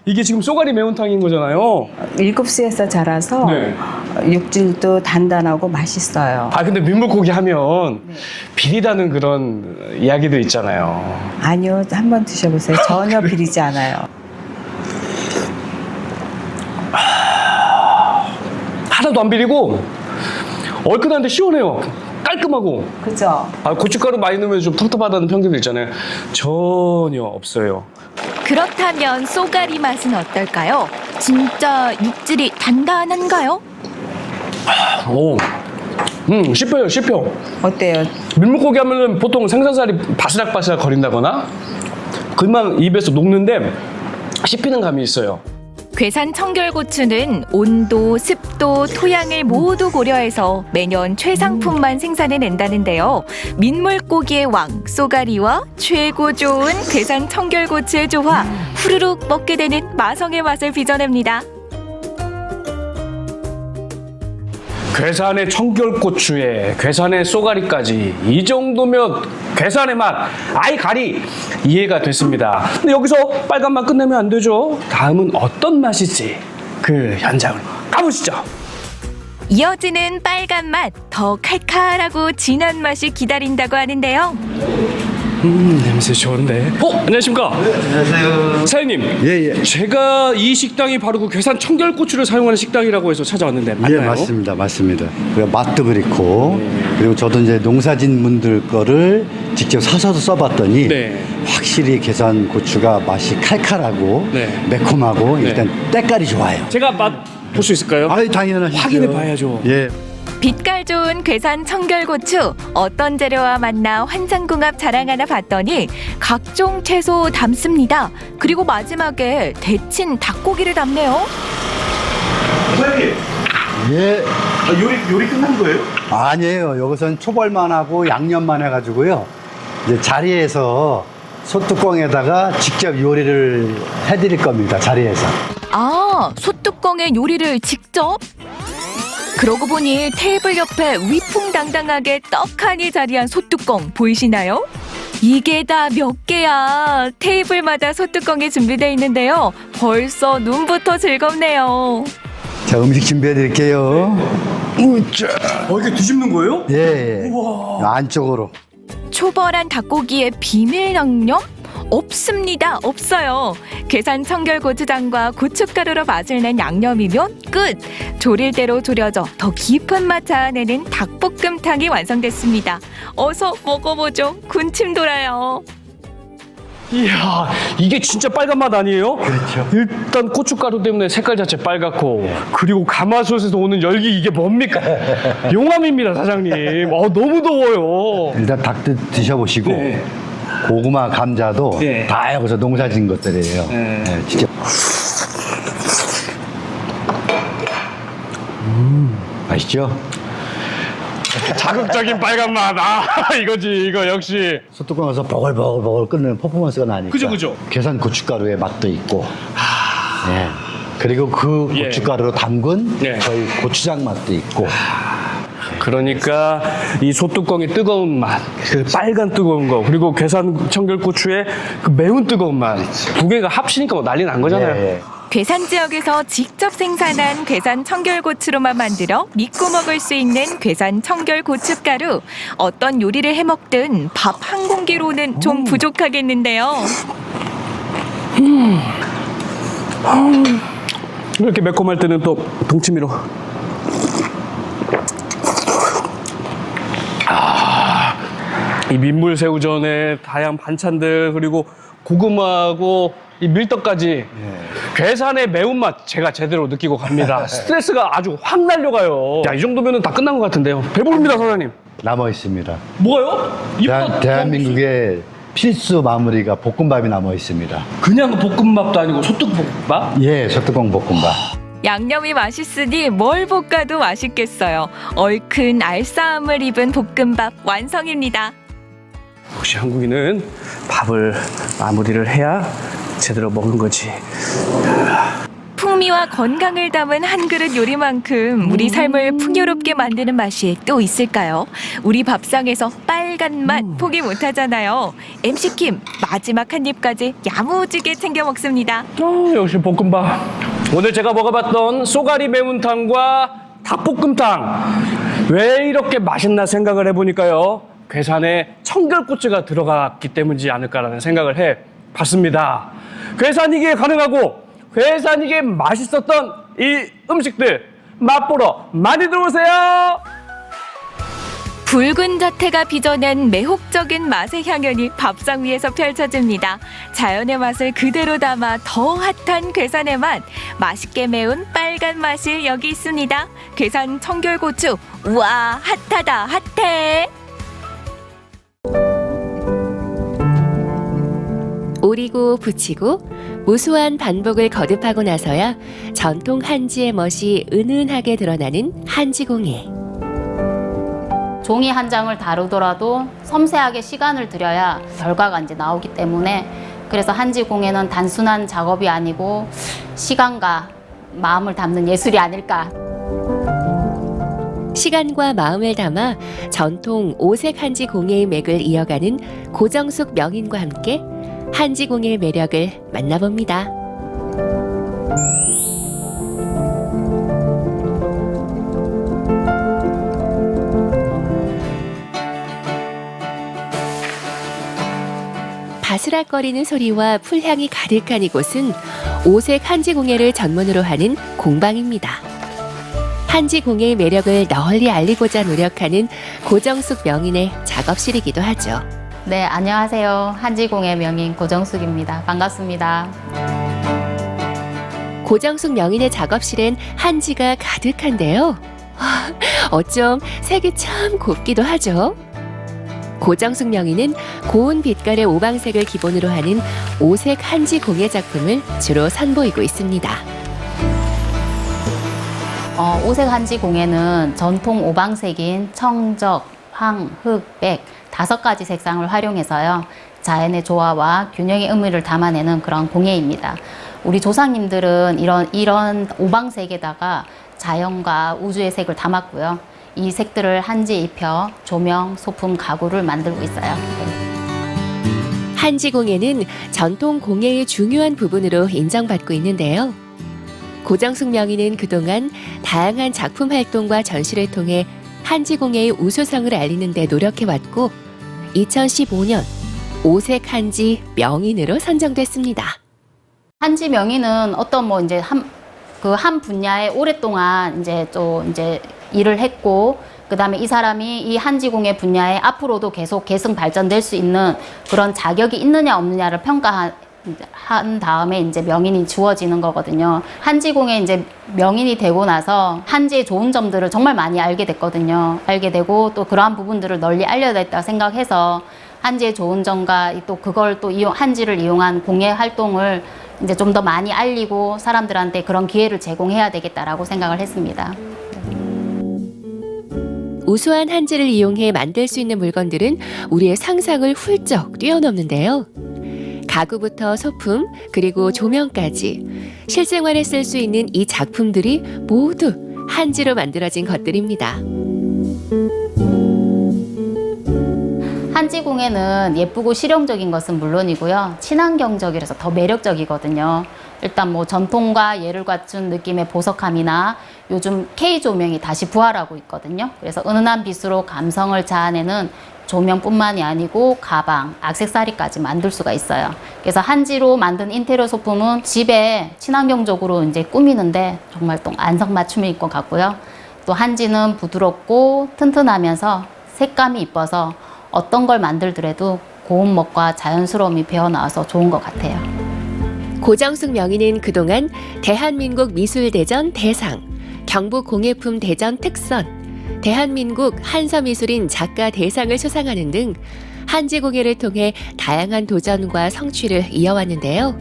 [SPEAKER 23] 이게 지금 쏘가리 매운탕인 거잖아요.
[SPEAKER 24] 7수에서 자라서
[SPEAKER 23] 네.
[SPEAKER 24] 육질도 단단하고 맛있어요.
[SPEAKER 23] 아, 근데 민물고기 하면 비리다는 그런 이야기도 있잖아요.
[SPEAKER 24] 아니요, 한번 드셔보세요. 전혀 비리지 않아요.
[SPEAKER 23] 하나도 안 비리고 얼큰한데 시원해요. 깔끔하고.
[SPEAKER 24] 그죠?
[SPEAKER 23] 아, 고춧가루 많이 넣으면 좀 텁텁하다는 평균도 있잖아요. 전혀 없어요.
[SPEAKER 3] 그렇다면 쏘가리 맛은 어떨까요? 진짜 육질이 단단한가요?
[SPEAKER 23] 오, 씹혀요, 씹혀.
[SPEAKER 24] 어때요?
[SPEAKER 23] 민물고기 하면은 보통 생선살이 바스락바스락 거린다거나 그만 입에서 녹는데 씹히는 감이 있어요.
[SPEAKER 3] 괴산 청결고추는 온도, 습도, 토양을 모두 고려해서 매년 최상품만 생산해낸다는데요. 민물고기의 왕, 쏘가리와 최고 좋은 괴산 청결고추의 조화, 후루룩 먹게 되는 마성의 맛을 빚어냅니다.
[SPEAKER 23] 괴산의 청결고추에 괴산의 쏘가리까지 이 정도면 괴산의 맛, 아이 가리 이해가 됐습니다. 근데 여기서 빨간 맛 끝내면 안 되죠. 다음은 어떤 맛일지 그 현장으로 가보시죠.
[SPEAKER 3] 이어지는 빨간 맛, 더 칼칼하고 진한 맛이 기다린다고 하는데요.
[SPEAKER 23] 냄새 좋은데. 안녕하십니까?
[SPEAKER 26] 안녕하세요.
[SPEAKER 23] 사장님.
[SPEAKER 26] 예.
[SPEAKER 23] 제가 이 식당이 바로 그 괴산 청결고추를 사용하는 식당이라고 해서 찾아왔는데 맞나요?
[SPEAKER 26] 예, 맞습니다. 그리고 맛도 그렇고 그리고 저도 이제 농사진 분들 거를
[SPEAKER 1] 직접 사서도 써봤더니
[SPEAKER 23] 네.
[SPEAKER 1] 확실히 계산 고추가 맛이 칼칼하고
[SPEAKER 23] 네.
[SPEAKER 1] 매콤하고
[SPEAKER 23] 네.
[SPEAKER 1] 일단 때깔이 좋아요.
[SPEAKER 23] 제가 맛 볼 수 있을까요?
[SPEAKER 1] 아유, 당연하시죠.
[SPEAKER 23] 확인해 봐야죠.
[SPEAKER 1] 예.
[SPEAKER 3] 빛깔 좋은 괴산 청결고추 어떤 재료와 만나 환상궁합 자랑하나 봤더니 각종 채소 담습니다. 그리고 마지막에 데친 닭고기를 담네요.
[SPEAKER 1] 사장님. 예.
[SPEAKER 23] 요리 끝난 거예요?
[SPEAKER 1] 아니에요. 여기서는 초벌만 하고 양념만 해가지고요. 이제 자리에서 소뚜껑에다가 직접 요리를 해드릴 겁니다. 자리에서.
[SPEAKER 3] 아, 소뚜껑에 요리를 직접? 그러고 보니 테이블 옆에 위풍당당하게 떡하니 자리한 소뚜껑 보이시나요? 이게 다 몇 개야. 테이블마다 소뚜껑이 준비되어 있는데요. 벌써 눈부터 즐겁네요.
[SPEAKER 1] 자, 음식 준비해 드릴게요. 우짜.
[SPEAKER 23] 이게 뒤집는 거예요?
[SPEAKER 1] 예.
[SPEAKER 23] 우와.
[SPEAKER 1] 안쪽으로.
[SPEAKER 3] 초벌한 닭고기의 비밀 양념? 없습니다. 없어요. 괴산 청결고추장과 고춧가루로 맛을 낸 양념이면 끝! 조릴 대로 졸여져 더 깊은 맛 자아내는 닭볶음탕이 완성됐습니다. 어서 먹어보죠. 군침 돌아요.
[SPEAKER 23] 이야, 이게 진짜 빨간 맛 아니에요?
[SPEAKER 1] 그렇죠.
[SPEAKER 23] 일단 고춧가루 때문에 색깔 자체 빨갛고 그리고 가마솥에서 오는 열기 이게 뭡니까? 용암입니다, 사장님. 너무 더워요.
[SPEAKER 1] 일단 닭 드셔보시고
[SPEAKER 23] 네.
[SPEAKER 1] 고구마, 감자도
[SPEAKER 23] 네.
[SPEAKER 1] 다 여기서 농사진 것들이에요.
[SPEAKER 23] 네.
[SPEAKER 1] 네, 진짜. 맛있죠?
[SPEAKER 23] 자극적인 빨간 맛. 이거지, 이거 역시.
[SPEAKER 1] 소뚜껑에서 버글버글 끓는 퍼포먼스가 나니까.
[SPEAKER 23] 그죠.
[SPEAKER 1] 계산 고춧가루의 맛도 있고. 네. 그리고 그
[SPEAKER 23] 예.
[SPEAKER 1] 고춧가루로 담근
[SPEAKER 23] 네.
[SPEAKER 1] 저희 고추장 맛도 있고.
[SPEAKER 23] 그러니까 이 소뚜껑의 뜨거운 맛, 그 빨간 뜨거운 거, 그리고 괴산 청결고추의 그 매운 뜨거운 맛, 두 개가 합치니까 뭐 난리 난 거잖아요.
[SPEAKER 1] 예.
[SPEAKER 3] 괴산 지역에서 직접 생산한 괴산 청결고추로만 만들어 믿고 먹을 수 있는 괴산 청결고춧가루. 어떤 요리를 해먹든 밥 한 공기로는 좀 부족하겠는데요.
[SPEAKER 23] 이렇게 매콤할 때는 또 동치미로. 이 민물새우전에 다양한 반찬들 그리고 고구마하고 이 밀떡까지 괴산의 매운맛 제가 제대로 느끼고 갑니다. 스트레스가 아주 확 날려가요. 야, 이 정도면 다 끝난 것 같은데요. 배부릅니다, 사장님.
[SPEAKER 1] 남아 있습니다.
[SPEAKER 23] 뭐가요?
[SPEAKER 1] 대한민국의 필수 마무리가 볶음밥이 남아 있습니다.
[SPEAKER 23] 그냥 볶음밥도 아니고 소뚜껑밥?
[SPEAKER 1] 예, 소뚜껑 볶음밥.
[SPEAKER 3] 양념이 맛있으니 뭘 볶아도 맛있겠어요. 얼큰 알싸함을 입은 볶음밥 완성입니다.
[SPEAKER 23] 역시 한국인은 밥을 마무리를 해야 제대로 먹는 거지.
[SPEAKER 3] 풍미와 건강을 담은 한 그릇 요리만큼 우리 삶을 풍요롭게 만드는 맛이 또 있을까요? 우리 밥상에서 빨간 맛 포기 못하잖아요. MC 킴 마지막 한 입까지 야무지게 챙겨 먹습니다.
[SPEAKER 23] 역시 볶음밥. 오늘 제가 먹어봤던 쏘가리 매운탕과 닭볶음탕 왜 이렇게 맛있나 생각을 해보니까요. 괴산에 청결고추가 들어갔기 때문이지 않을까라는 생각을 해봤습니다. 괴산이기에 가능하고 괴산이기에 맛있었던 이 음식들 맛보러 많이 들어오세요.
[SPEAKER 3] 붉은 자태가 빚어낸 매혹적인 맛의 향연이 밥상 위에서 펼쳐집니다. 자연의 맛을 그대로 담아 더 핫한 괴산의 맛. 맛있게 매운 빨간 맛이 여기 있습니다. 괴산 청결고추. 우와, 핫하다, 핫해.
[SPEAKER 2] 오리고 붙이고 무수한 반복을 거듭하고 나서야 전통 한지의 멋이 은은하게 드러나는 한지공예.
[SPEAKER 6] 종이 한 장을 다루더라도 섬세하게 시간을 들여야 결과가 이제 나오기 때문에 그래서 한지공예는 단순한 작업이 아니고 시간과 마음을 담는 예술이 아닐까.
[SPEAKER 2] 시간과 마음을 담아 전통 오색 한지 공예의 맥을 이어가는 고정숙 명인과 함께 한지 공예의 매력을 만나봅니다. 바스락거리는 소리와 풀향이 가득한 이곳은 오색 한지 공예를 전문으로 하는 공방입니다. 한지 공예의 매력을 널리 알리고자 노력하는 고정숙 명인의 작업실이기도 하죠.
[SPEAKER 6] 네, 안녕하세요. 한지공예 명인 고정숙입니다. 반갑습니다.
[SPEAKER 2] 고정숙 명인의 작업실엔 한지가 가득한데요. 어쩜 색이 참 곱기도 하죠. 고정숙 명인은 고운 빛깔의 오방색을 기본으로 하는 오색 한지 공예 작품을 주로 선보이고 있습니다.
[SPEAKER 6] 오색 한지 공예는 전통 오방색인 청적, 황, 흑, 백 5가지 색상을 활용해서요. 자연의 조화와 균형의 의미를 담아내는 그런 공예입니다. 우리 조상님들은 이런 오방색에다가 자연과 우주의 색을 담았고요. 이 색들을 한지에 입혀 조명, 소품, 가구를 만들고 있어요.
[SPEAKER 2] 한지 공예는 전통 공예의 중요한 부분으로 인정받고 있는데요. 고정숙 명인은 그동안 다양한 작품 활동과 전시를 통해 한지 공예의 우수성을 알리는 데 노력해왔고 2015년 오색 한지 명인으로 선정됐습니다.
[SPEAKER 6] 한지 명인은 어떤 뭐 이제 한 분야에 오랫동안 이제 일을 했고, 그다음에 이 사람이 이 한지 공예 분야에 앞으로도 계속 계승 발전될 수 있는 그런 자격이 있느냐 없느냐를 평가한 다음에 이제 명인이 주어지는 거거든요. 한지 공예 이제 명인이 되고 나서 한지의 좋은 점들을 정말 많이 알게 됐거든요. 알게 되고 또 그러한 부분들을 널리 알려야겠다 생각해서 한지의 좋은 점과 또 그걸 또 한지를 이용한 공예 활동을 이제 좀 더 많이 알리고 사람들한테 그런 기회를 제공해야 되겠다라고 생각을 했습니다.
[SPEAKER 2] 우수한 한지를 이용해 만들 수 있는 물건들은 우리의 상상을 훌쩍 뛰어넘는데요. 가구부터 소품, 그리고 조명까지 실생활에 쓸 수 있는 이 작품들이 모두 한지로 만들어진 것들입니다.
[SPEAKER 6] 한지 공예는 예쁘고 실용적인 것은 물론이고요. 친환경적이라서 더 매력적이거든요. 일단 뭐 전통과 예를 갖춘 느낌의 보석함이나 요즘 K 조명이 다시 부활하고 있거든요. 그래서 은은한 빛으로 감성을 자아내는 조명뿐만이 아니고 가방, 액세서리까지 만들 수가 있어요. 그래서 한지로 만든 인테리어 소품은 집에 친환경적으로 이제 꾸미는데 정말 또 안성맞춤일 것 같고요. 또 한지는 부드럽고 튼튼하면서 색감이 이뻐서 어떤 걸 만들더라도 고운맛과 자연스러움이 배어나와서 좋은 것 같아요.
[SPEAKER 2] 고정숙 명인은 그동안 대한민국 미술대전 대상, 경북공예품 대전 특선, 대한민국 한서미술인 작가 대상을 수상하는 등 한지 공예를 통해 다양한 도전과 성취를 이어왔는데요.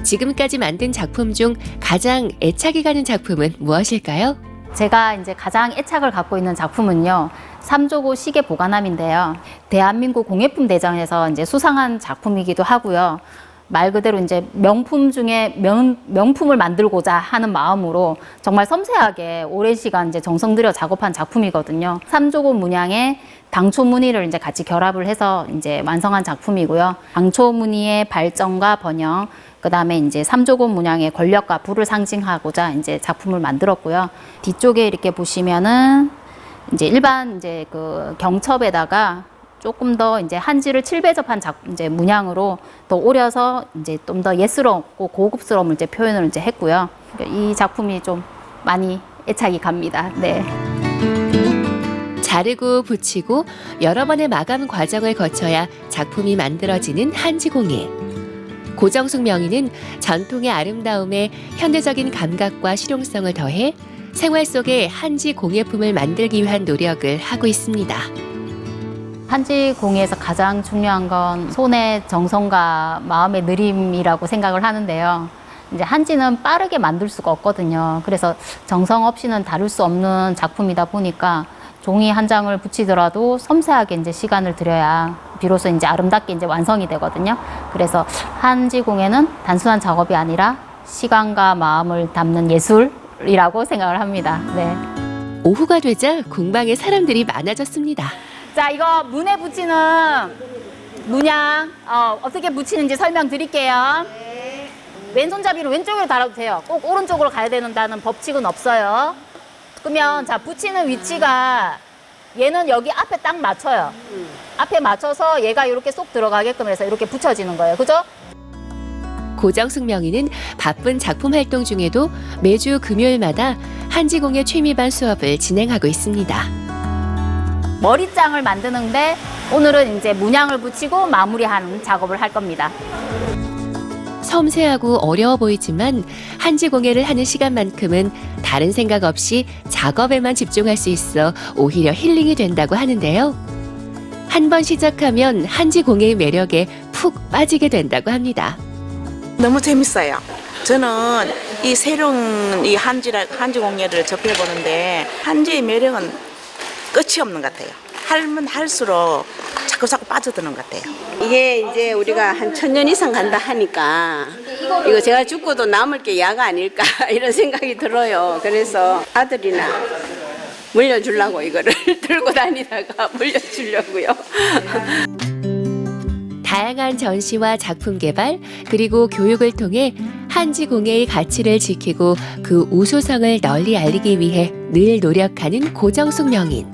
[SPEAKER 2] 지금까지 만든 작품 중 가장 애착이 가는 작품은 무엇일까요?
[SPEAKER 6] 제가 이제 가장 애착을 갖고 있는 작품은요, 삼조고 시계 보관함인데요. 대한민국 공예품 대전에서 이제 수상한 작품이기도 하고요. 말 그대로 이제 명품 중에 명품을 만들고자 하는 마음으로 정말 섬세하게 오랜 시간 이제 정성 들여 작업한 작품이거든요. 삼조고 문양에 당초 무늬를 이제 같이 결합을 해서 이제 완성한 작품이고요. 당초 무늬의 발전과 번영, 그 다음에 이제 삼조고 문양의 권력과 부를 상징하고자 이제 작품을 만들었고요. 뒤쪽에 이렇게 보시면은 이제 일반 이제 그 경첩에다가 조금 더 이제 한지를 7배접한 이제 문양으로 더 오려서 이제 좀 더 예스럽고 고급스러움을 이제 표현을 이제 했고요. 이 작품이 좀 많이 애착이 갑니다. 네.
[SPEAKER 2] 자르고 붙이고 여러 번의 마감 과정을 거쳐야 작품이 만들어지는 한지 공예. 고정숙 명인은 전통의 아름다움에 현대적인 감각과 실용성을 더해 생활 속에 한지 공예품을 만들기 위한 노력을 하고 있습니다.
[SPEAKER 6] 한지 공예에서 가장 중요한 건 손의 정성과 마음의 느림이라고 생각을 하는데요. 이제 한지는 빠르게 만들 수가 없거든요. 그래서 정성 없이는 다룰 수 없는 작품이다 보니까 종이 한 장을 붙이더라도 섬세하게 이제 시간을 들여야 비로소 이제 아름답게 이제 완성이 되거든요. 그래서 한지 공예는 단순한 작업이 아니라 시간과 마음을 담는 예술이라고 생각을 합니다. 네.
[SPEAKER 2] 오후가 되자 공방에 사람들이 많아졌습니다.
[SPEAKER 6] 자, 이거 문에 붙이는 문양 어떻게 붙이는지 설명드릴게요. 네. 왼손잡이로 왼쪽으로 달아도 돼요. 꼭 오른쪽으로 가야 된다는 법칙은 없어요. 그러면 자, 붙이는 위치가 얘는 여기 앞에 딱 맞춰요. 앞에 맞춰서 얘가 이렇게 쏙 들어가게끔 해서 이렇게 붙여지는 거예요. 그죠?
[SPEAKER 2] 고정숙 명인은 바쁜 작품 활동 중에도 매주 금요일마다 한지공예 취미반 수업을 진행하고 있습니다.
[SPEAKER 6] 머리장을 만드는데 오늘은 이제 문양을 붙이고 마무리하는 작업을 할 겁니다.
[SPEAKER 2] 섬세하고 어려워 보이지만 한지 공예를 하는 시간만큼은 다른 생각 없이 작업에만 집중할 수 있어 오히려 힐링이 된다고 하는데요. 한 번 시작하면 한지 공예의 매력에 푹 빠지게 된다고 합니다.
[SPEAKER 9] 너무 재밌어요. 저는 이 새로운 이 한지 공예를 접해보는데 한지의 매력은 끝이 없는 것 같아요. 하면 할수록 자꾸 빠져드는 것 같아요.
[SPEAKER 10] 이게 이제 우리가 한 1000년 이상 간다 하니까 이거 제가 죽고도 남을 게 야가 아닐까 이런 생각이 들어요. 그래서 아들이나 물려주려고 이거를 들고 다니다가 물려주려고요.
[SPEAKER 2] 다양한 전시와 작품 개발 그리고 교육을 통해 한지 공예의 가치를 지키고 그 우수성을 널리 알리기 위해 늘 노력하는 고정숙 명인.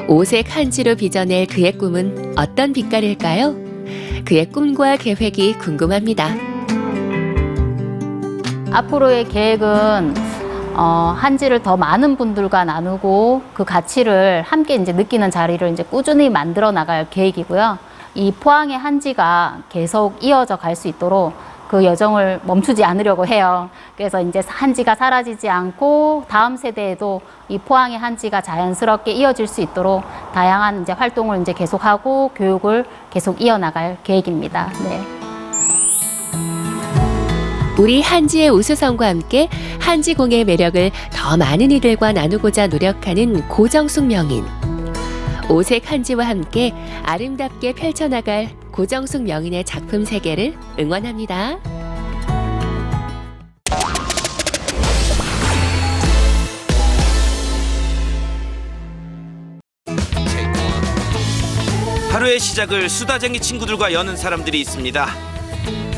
[SPEAKER 2] 오색 한지로 빚어낼 그의 꿈은 어떤 빛깔일까요? 그의 꿈과 계획이 궁금합니다.
[SPEAKER 6] 앞으로의 계획은 한지를 더 많은 분들과 나누고 그 가치를 함께 이제 느끼는 자리를 이제 꾸준히 만들어 나갈 계획이고요. 이 포항의 한지가 계속 이어져 갈 수 있도록 그 여정을 멈추지 않으려고 해요. 그래서 이제 한지가 사라지지 않고 다음 세대에도 이 포항의 한지가 자연스럽게 이어질 수 있도록 다양한 이제 활동을 이제 계속하고 교육을 계속 이어나갈 계획입니다. 네.
[SPEAKER 2] 우리 한지의 우수성과 함께 한지 공예의 매력을 더 많은 이들과 나누고자 노력하는 고정숙 명인. 오색 한지와 함께 아름답게 펼쳐나갈 고정숙 명인의 작품 세계를 응원합니다.
[SPEAKER 11] 하루의 시작을 수다쟁이 친구들과 여는 사람들이 있습니다.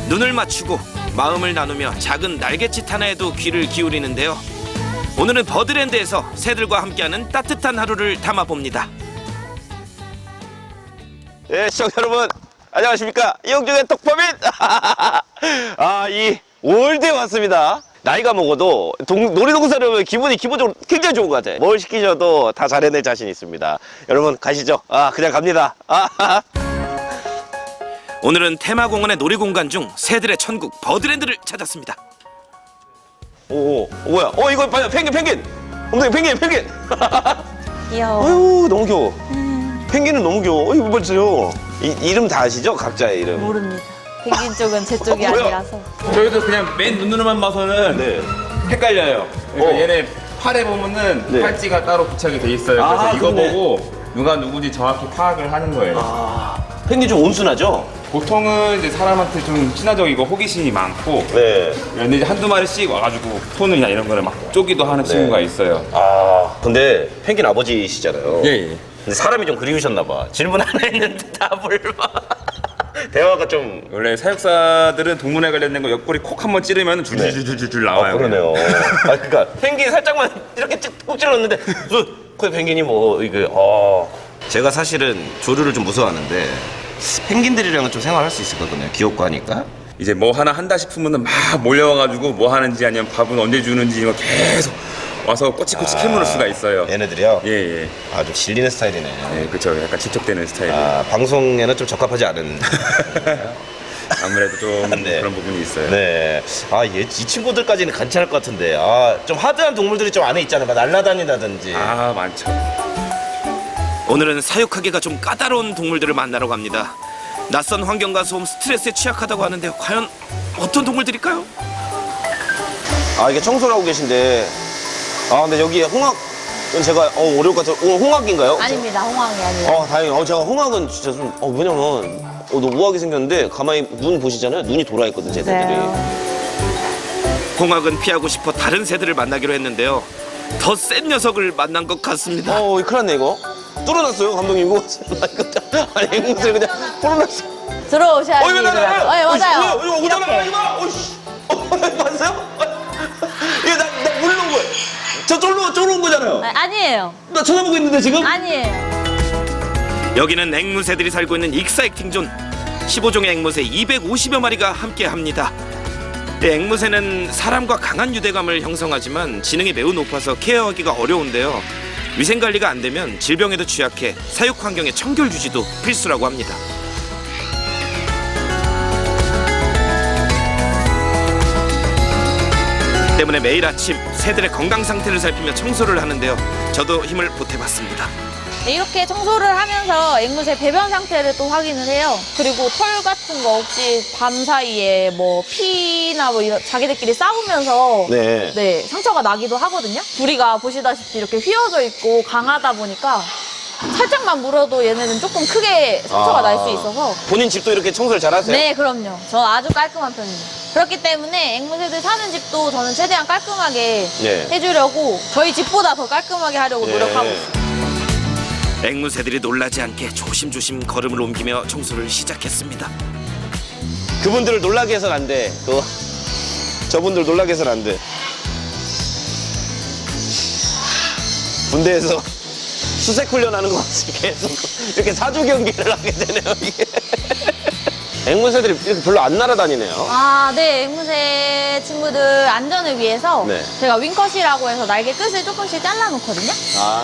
[SPEAKER 11] 눈을 맞추고 마음을 나누며 작은 날갯짓 하나에도 귀를 기울이는데요. 오늘은 버드랜드에서 새들과 함께하는 따뜻한 하루를 담아봅니다.
[SPEAKER 12] 네, 시청자 여러분 안녕하십니까, 이영중의 톡퍼밋. 이 5월대에 왔습니다. 나이가 먹어도 놀이동산에 오면 기분이 기본적으로 굉장히 좋은 것 같아요. 뭘 시키셔도 다 잘 해낼 자신 있습니다. 여러분 가시죠. 그냥 갑니다.
[SPEAKER 11] 오늘은 테마공원의 놀이공간 중 새들의 천국 버드랜드를 찾았습니다.
[SPEAKER 12] 오, 뭐야? 이거 봐요. 펭귄. 엉덩이 펭귄.
[SPEAKER 17] 귀여워.
[SPEAKER 12] 아유, 너무 귀여워. 펭귄은 너무 귀여워. 이거 봐주세요. 이름 다 아시죠? 각자의 이름.
[SPEAKER 17] 모릅니다. 펭귄 쪽은 제 쪽이
[SPEAKER 12] 뭐야?
[SPEAKER 17] 아니라서.
[SPEAKER 8] 저희도 그냥 맨 눈으로만 봐서는 헷갈려요. 그러니까 얘네 팔에 보면은 팔찌가 따로 부착이 돼 있어요. 그래서 이거
[SPEAKER 12] 그러네.
[SPEAKER 8] 보고 누가 누군지 정확히 파악을 하는 거예요.
[SPEAKER 12] 펭귄 좀 온순하죠?
[SPEAKER 8] 보통은 이제 사람한테 좀 친화적이고 호기심이 많고, 근데 이제 한두 마리씩 와가지고 손이나 이런 거를 막 쪼기도 하는 친구가 있어요.
[SPEAKER 12] 근데 펭귄 아버지시잖아요.
[SPEAKER 8] 예.
[SPEAKER 12] 근데 사람이 좀 그리우셨나 봐. 질문 하나 했는데 답을 대화가 좀.
[SPEAKER 8] 원래 사육사들은 동물에 관련된 거 옆구리 콕 한번 찌르면 줄줄줄줄 나와요.
[SPEAKER 12] 그러네요. 그러니까 펭귄 살짝만 이렇게 콕 찔렀는데 그 펭귄이 뭐 이게 제가 사실은 조류를 좀 무서워하는데 펭귄들이랑은 좀 생활할 수 있을 거거든요. 귀엽고 하니까.
[SPEAKER 8] 이제 뭐 하나 한다 싶으면은 막 몰려와가지고 뭐 하는지 아니면 밥은 언제 주는지 이거 계속 와서 꼬치꼬치 캐물을 수가 있어요.
[SPEAKER 12] 얘네들이요?
[SPEAKER 8] 예.
[SPEAKER 12] 좀 질리는 스타일이네.
[SPEAKER 8] 네, 그렇죠. 약간 질척대는 스타일.
[SPEAKER 12] 방송에는 좀 적합하지 않은.
[SPEAKER 8] 아무래도 좀 그런 부분이 있어요.
[SPEAKER 12] 네. 이 친구들까지는 괜찮을 것 같은데. 좀 하드한 동물들이 좀 안에 있잖아요. 날라다니다든지.
[SPEAKER 8] 많죠.
[SPEAKER 11] 오늘은 사육하기가 좀 까다로운 동물들을 만나러 갑니다. 낯선 환경과 소음, 스트레스에 취약하다고 하는데요. 과연 어떤 동물들일까요?
[SPEAKER 12] 이게 청소를 하고 계신데. 근데 여기 홍학은 제가 어려울 것 같아요. 홍학인가요?
[SPEAKER 17] 아닙니다. 홍황이 아니에요.
[SPEAKER 12] 다행이에요. 제가 홍학은 진짜 좀 왜냐면 너무 우아하게 생겼는데 가만히 눈 보시잖아요. 눈이 돌아 있거든, 쟤네들이.
[SPEAKER 11] 홍학은 피하고 싶어 다른 새들을 만나기로 했는데요. 더 센 녀석을 만난 것 같습니다.
[SPEAKER 12] 큰일 났네 이거. 뚫어놨어요, 감독님. 이거 아니 앵무새 그냥 뚫어놨어.
[SPEAKER 17] 들어오셔야지.
[SPEAKER 12] 이거
[SPEAKER 17] 맞아요.
[SPEAKER 12] 오잖아, 이거. 봤어요? 이거 나 물러온 거야. 저 쫄러온 거잖아요.
[SPEAKER 17] 아니에요.
[SPEAKER 12] 나 쳐다보고 있는데 지금?
[SPEAKER 17] 아니에요.
[SPEAKER 11] 여기는 앵무새들이 살고 있는 익사액팅존. 15종의 앵무새 250여 마리가 함께합니다. 앵무새는 사람과 강한 유대감을 형성하지만 지능이 매우 높아서 케어하기가 어려운데요. 위생관리가 안 되면 질병에도 취약해 사육 환경의 청결 유지도 필수라고 합니다. 때문에 매일 아침 새들의 건강 상태를 살피며 청소를 하는데요. 저도 힘을 보태봤습니다.
[SPEAKER 17] 이렇게 청소를 하면서 앵무새 배변 상태를 또 확인을 해요. 그리고 털 같은 거 혹시 밤 사이에 뭐 피나 뭐 이런 자기들끼리 싸우면서
[SPEAKER 12] 네.
[SPEAKER 17] 상처가 나기도 하거든요. 부리가 보시다시피 이렇게 휘어져 있고 강하다 보니까 살짝만 물어도 얘네는 조금 크게 상처가 날 수 있어서.
[SPEAKER 12] 본인 집도 이렇게 청소를 잘하세요?
[SPEAKER 17] 네, 그럼요. 저는 아주 깔끔한 편입니다. 그렇기 때문에 앵무새들 사는 집도 저는 최대한 깔끔하게 해주려고 저희 집보다 더 깔끔하게 하려고 노력하고 있어요.
[SPEAKER 11] 앵무새들이 놀라지 않게 조심조심 걸음을 옮기며 청소를 시작했습니다.
[SPEAKER 12] 그분들을 놀라게 해서는 안 돼. 저분들 놀라게 해서는 안 돼. 군대에서 수색 훈련하는 것 같이 계속 이렇게 사주 경기를 하게 되네요, 이게. 앵무새들이 이렇게 별로 안 날아다니네요.
[SPEAKER 17] 아, 네. 앵무새 친구들 안전을 위해서 제가 윙컷이라고 해서 날개 끝을 조금씩 잘라놓거든요.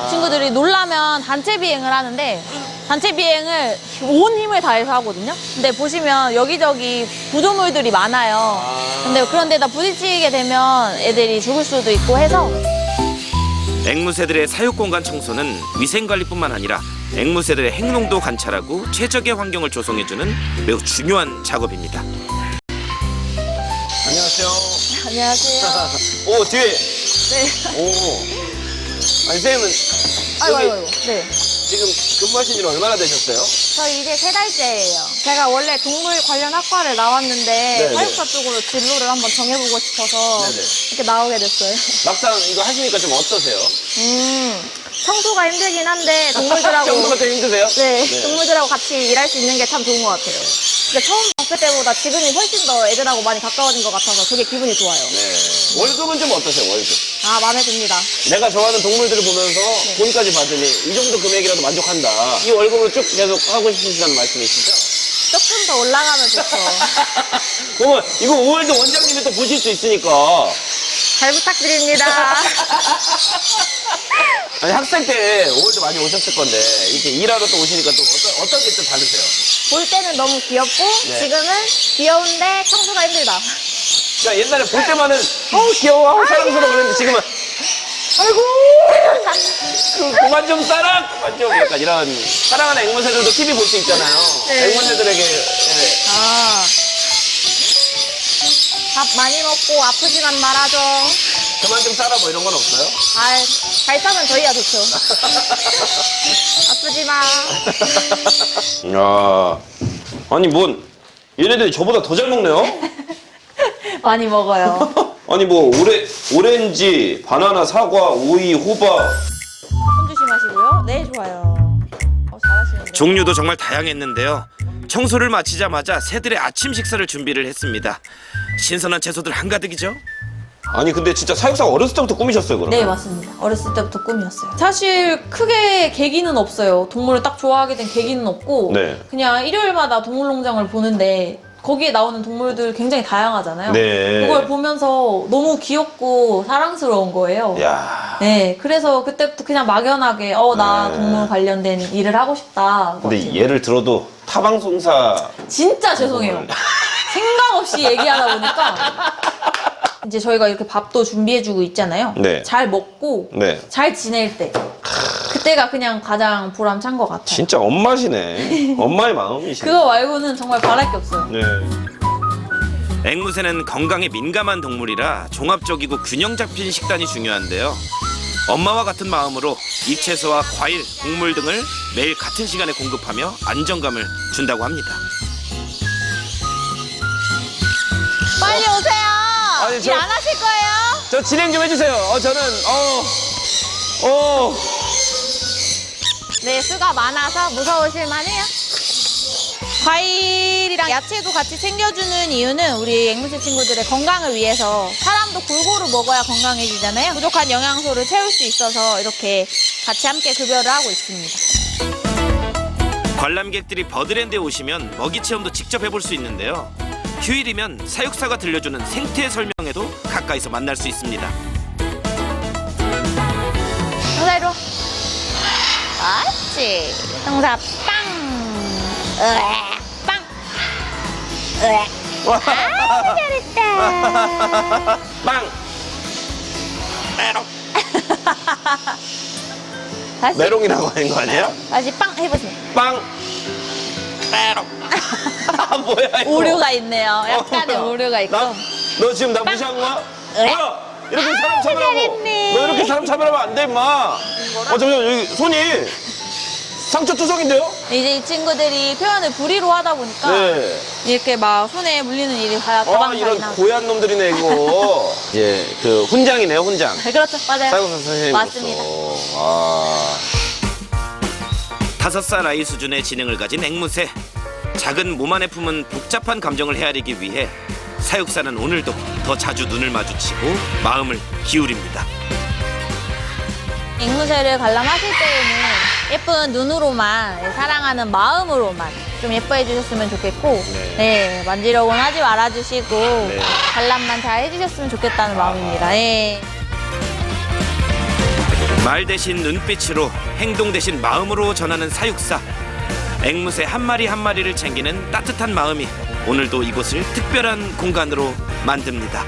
[SPEAKER 17] 친구들이 놀라면 단체 비행을 하는데 단체 비행을 온 힘을 다해서 하거든요. 근데 보시면 여기저기 구조물들이 많아요. 근데 그런 데다 부딪히게 되면 애들이 죽을 수도 있고 해서
[SPEAKER 11] 앵무새들의 사육 공간 청소는 위생관리뿐만 아니라 앵무새들의 행동도 관찰하고 최적의 환경을 조성해주는 매우 중요한 작업입니다.
[SPEAKER 12] 안녕하세요.
[SPEAKER 17] 안녕하세요.
[SPEAKER 12] 오, 뒤에.
[SPEAKER 17] 네.
[SPEAKER 12] 오. 아니, 선생님은
[SPEAKER 17] 아이고. 네.
[SPEAKER 12] 지금 근무하신 지는 얼마나 되셨어요?
[SPEAKER 17] 저 이제 3달째예요. 제가 원래 동물 관련 학과를 나왔는데 사육사 쪽으로 진로를 한번 정해보고 싶어서 이렇게 나오게 됐어요.
[SPEAKER 12] 막상 이거 하시니까 좀 어떠세요?
[SPEAKER 17] 청소가 힘들긴 한데 동물들하고
[SPEAKER 12] 청소가 좀 힘드세요?
[SPEAKER 17] 네, 동물들하고 같이 일할 수 있는 게 참 좋은 것 같아요. 근데 처음 봤을 때보다 지금이 훨씬 더 애들하고 많이 가까워진 것 같아서 되게 기분이 좋아요.
[SPEAKER 12] 네. 월급은 좀 어떠세요, 월급?
[SPEAKER 17] 아, 마음에 듭니다.
[SPEAKER 12] 내가 좋아하는 동물들을 보면서 돈까지 받으니 이 정도 금액이라도 만족한다. 이 월급으로 쭉 계속 하고 싶으시다는 말씀이시죠?
[SPEAKER 17] 조금 더 올라가면 좋죠.
[SPEAKER 12] 그러면 이거 5월도 원장님이 또 보실 수 있으니까.
[SPEAKER 17] 잘 부탁드립니다.
[SPEAKER 12] 아니, 학생 때 5월도 많이 오셨을 건데 이렇게 일하러 또 오시니까 또 어떤 게 좀 다르세요?
[SPEAKER 17] 볼 때는 너무 귀엽고 지금은 귀여운데 청소가 힘들다.
[SPEAKER 12] 자, 옛날에 볼 때만은 귀여워, 사랑스러워 그랬는데 지금은 아이고 그만 좀 싸라, 그만 좀 약간 이런. 사랑하는 앵무새들도 TV 볼 수 있잖아요. 앵무새들에게
[SPEAKER 17] 밥 많이 먹고 아프지만 말아줘.
[SPEAKER 12] 그만 좀 싸라 뭐 이런 건 없어요?
[SPEAKER 17] 아, 잘 싸면 저희야 좋죠. 아프지 마.
[SPEAKER 12] 야, 아니 뭔 얘네들이 저보다 더 잘 먹네요?
[SPEAKER 17] 많이 먹어요.
[SPEAKER 12] 아니 뭐 오렌지, 바나나, 사과, 오이, 호박.
[SPEAKER 17] 손 조심하시고요. 네, 좋아요. 잘하시는데요.
[SPEAKER 11] 종류도 정말 다양했는데요. 청소를 마치자마자 새들의 아침 식사를 준비를 했습니다. 신선한 채소들 한가득이죠.
[SPEAKER 12] 아니 근데 진짜 사육사가 어렸을 때부터 꿈이셨어요, 그러면?
[SPEAKER 17] 네, 맞습니다. 어렸을 때부터 꿈이었어요. 사실 크게 계기는 없어요. 동물을 딱 좋아하게 된 계기는 없고 그냥 일요일마다 동물농장을 보는데 거기에 나오는 동물들 굉장히 다양하잖아요. 그걸 보면서 너무 귀엽고 사랑스러운 거예요. 네, 그래서 그때부터 그냥 막연하게 나 동물 관련된 일을 하고 싶다.
[SPEAKER 12] 근데 예를 들어도 타방송사
[SPEAKER 17] 진짜 죄송해요. 생각 없이 얘기하다 보니까 이제 저희가 이렇게 밥도 준비해주고 있잖아요. 잘 먹고 잘 지낼 때 그때가 그냥 가장 보람찬 것 같아요.
[SPEAKER 12] 진짜 엄마시네. 엄마의 마음이시네.
[SPEAKER 17] 그거 말고는 정말 바랄 게 없어요.
[SPEAKER 11] 앵무새는 건강에 민감한 동물이라 종합적이고 균형 잡힌 식단이 중요한데요. 엄마와 같은 마음으로 잎채소와 과일, 곡물 등을 매일 같은 시간에 공급하며 안정감을 준다고 합니다.
[SPEAKER 17] 빨리 오세요.
[SPEAKER 12] 아니,
[SPEAKER 17] 일 안 하실 거예요?
[SPEAKER 12] 저 진행 좀 해주세요. 저는
[SPEAKER 17] 네, 수가 많아서 무서우실 만해요. 과일이랑 야채도 같이 챙겨주는 이유는 우리 앵무새 친구들의 건강을 위해서 사람도 골고루 먹어야 건강해지잖아요. 부족한 영양소를 채울 수 있어서 이렇게 같이 함께 급여를 하고 있습니다.
[SPEAKER 11] 관람객들이 버드랜드에 오시면 먹이 체험도 직접 해볼 수 있는데요. 휴일이면 사육사가 들려주는 생태 설명회도 가까이서 만날 수 있습니다.
[SPEAKER 17] 형사 이리 와.
[SPEAKER 14] 그렇지. 동사 빵. 빵. 아, 잘했다.
[SPEAKER 12] 빵. 메롱.
[SPEAKER 14] 다시.
[SPEAKER 12] 메롱이라고 하는 거 아니에요?
[SPEAKER 14] 다시 빵 해보세요.
[SPEAKER 12] 빵. 메롱. 뭐야 이거?
[SPEAKER 14] 오류가 있네요. 약간의 오류가 있고.
[SPEAKER 12] 너 지금 나 무시한 거야? 뭐야? 이렇게 사람 차별하고. 너 이렇게 사람 차별하면 안 돼, 임마. 잠시만, 여기 손이 상처 투성인데요?
[SPEAKER 17] 이제 이 친구들이 표현을 불의로 하다 보니까
[SPEAKER 12] 네.
[SPEAKER 17] 이렇게 막 손에 물리는 일이 가방 많이
[SPEAKER 12] 이런
[SPEAKER 17] 나고.
[SPEAKER 12] 고얀 놈들이네, 이거. 예, 그 훈장이네요, 훈장.
[SPEAKER 17] 그렇죠, 맞아요.
[SPEAKER 12] 사육사 선생님.
[SPEAKER 17] 맞습니다.
[SPEAKER 12] 아.
[SPEAKER 11] 5살 아이 수준의 지능을 가진 앵무새. 작은 몸 안에 품은 복잡한 감정을 헤아리기 위해 사육사는 오늘도 더 자주 눈을 마주치고 마음을 기울입니다.
[SPEAKER 14] 앵무새를 관람하실 때에는 예쁜 눈으로만, 사랑하는 마음으로만 좀 예뻐해 주셨으면 좋겠고, 네, 만지려고는 하지 말아주시고, 관람만 잘 해주셨으면 좋겠다는 마음입니다. 예.
[SPEAKER 11] 말 대신 눈빛으로, 행동 대신 마음으로 전하는 사육사. 앵무새 한 마리 한 마리를 챙기는 따뜻한 마음이 오늘도 이곳을 특별한 공간으로 만듭니다.